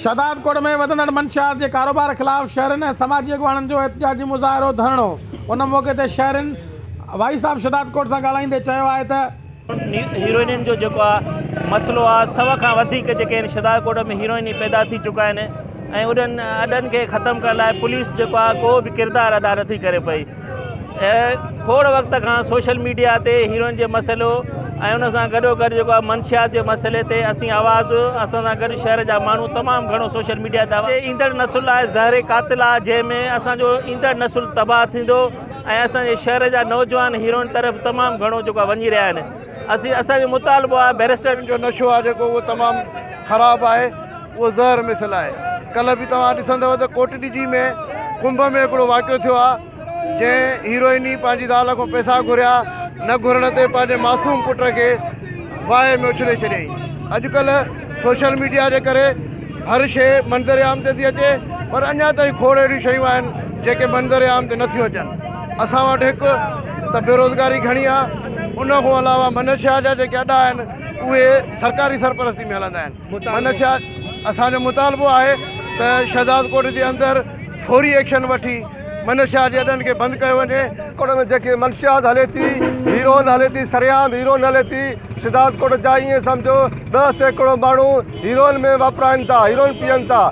शहदादकोट में वधन्दड़ मंशेات के कारोबार खिलाफ शहरين ऐं समाजी अॻुवाणनि जो एहतजाजी मुज़ाहिरो धरणो उन मौके ते शहरين भाई साहब शहदादकोट सां ॻाल्हाईंदे चयो आहे त हीरोइननि जो जेको आहे मसलो आहे सभ खां वधीक जेके आहिनि शहदादकोट में हीरोइन पैदा थी चुका आहिनि ऐं उन्हनि अॾनि खे ख़तमु करण लाइ पुलिस जेको आहे को बि किरदारु अदा नथी करे पई। खोड़ वक़्त खां सोशल मीडिया ते हीरोइन जो मसइलो ऐं उन सां गॾोगॾु जेको आहे मंशियात जे मसइले ते असीं आवाज़ु असां सां गॾु शहर जा माण्हू तमामु घणो सोशल मीडिया ते ईंदड़ नसुल आहे ज़हर कातिल आहे जंहिंमें असांजो ईंदड़ नसुल तबाह थींदो ऐं असांजे शहर जा नौजवान हीरोइन तरफ़ तमामु घणो जेको आहे वञी रहिया आहिनि। असांजो मुतालबो आहे बैरिस्टर जो नशो आहे जेको उहो तमामु ख़राबु आहे, उहो ज़हर मिसल आहे। कल्ह बि तव्हां ॾिसंदव त कोटड़ी जी में कुंभ में हिकिड़ो वाक़ियो थियो आहे जंहिं हीरोइनी पंहिंजी ज़ाल खां पैसा घुरिया, न घुरण ते पंहिंजे मासूम पुट खे वाए में उछले छॾियईं। अॼुकल्ह सोशल मीडिया जे करे हर शइ मंज़र आम ते थी अचे, पर अञा ताईं खोड़ अहिड़ियूं शयूं आहिनि जेके मंज़र आम ते नथियूं अचनि। असां वटि हिकु त बेरोज़गारी घणी आहे, उन खां अलावा मंशियात जा जेके अॾा आहिनि उहे सरकारी सरपरस्ती में हलंदा आहिनि। मंशियात असांजो मुतालबो आहे त शहदादकोट जे अंदरि फौरी एक्शन वठी मंशियात जे अॾनि खे बंदि कयो वञे। कोट में जेके मंशियात हले थी, हीरोइन हले थी, सरेआम हीरोइन हले थी। शहदादकोट जा ईअं सम्झो 10 सैकड़ो माण्हू हीरोइन में वापराइनि था, हीरोइन पीअनि था।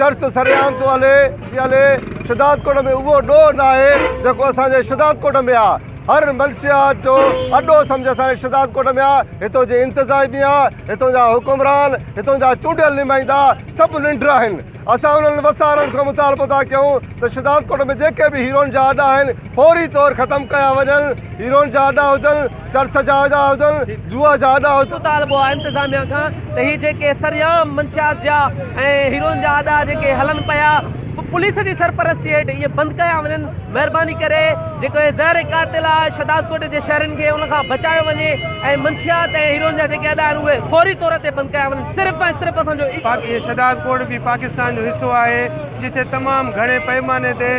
चर्च सरेआम थो हले। शहदादकोट में उहो ॾोह न आहे जेको असांजे शहदादकोट में आहे। हर मंशियात जो अॾो सम्झ असांजे शहदादकोट में आहे। हितां जे इंतिज़ामिया, हितां जा हुकुमरान, हितां जा चूंडियल नुमाइंदा सभु निंड आहिनि। असां उन्हनि वसारनि खां मुतालबो था कयूं त शहदादकोट में जेके बि हीरोइन जा अॾा आहिनि फौरी तौर ख़तमु कया वञनि। हीरोइन जा अॾा हुजनि, चर्च जा अॾा हुजनि, जुआ जा अॾा हुजनि। मुतालबो आहे इंतिज़ामिया खां त हीअ जेके सरेआम मंशियात जा ऐं हीरोइन जा अॾा जेके हलनि पिया पुलिस जी सरपरस्ती हेठि इहे बंदि कया वञनि। महिरबानी करे जेको ज़हर कातिल आहे शहदादकोट जे शहरनि खे उन खां बचायो वञे ऐं मंशियात ऐं हीरोइन जा जेके अॾा आहिनि उहे फौरी तौर ते बंदि कया वञनि। सिर्फ़ु ऐं सिर्फ़ु असांजो शहदादकोट बि पाकिस्तान जो हिसो आहे जिथे तमामु घणे पैमाने ते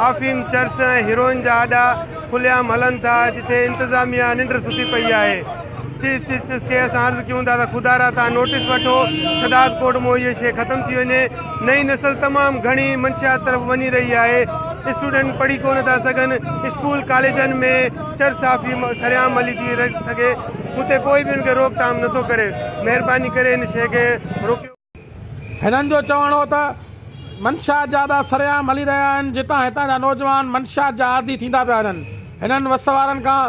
आफ़ीम, चर्च ऐं हीरोइन जा अॾा खुलियाम हलनि था, जिथे इंतिज़ामिया निंड सुठी पई आहे। खे असां अर्ज़ु कयूं था त ख़ुदा तव्हां नोटिस वठो, शहदादकोट में इहे शइ ख़तमु थी वञे। नई नस्ल तमामु घणी मंशियात तरफ़ वञी रही आहे। स्टूडेंट पढ़ी कोन था सघनि, स्कूल कॉलेजनि में चर्च आफ़ीम सरेआम हली थी सघे, उते कोई बि उनखे रोकथाम नथो करे। महिरबानी करे इन शइ खे रोकियो। हिननि जो चवणो त मंशियात जा अॾा सरेआम हली रहिया आहिनि, हितां जा नौजवान मंशियात जा आदी थींदा पिया वञनि। हिननि वसवारनि खां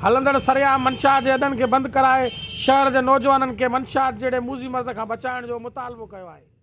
हलंदड़ सरेआम मंशियात जे अॾनि खे बंदि कराए शहर जे नौजवाननि खे मंशियात जहिड़े मूज़ी मर्ज़ खां बचाइण जो मुतालबो कयो आहे।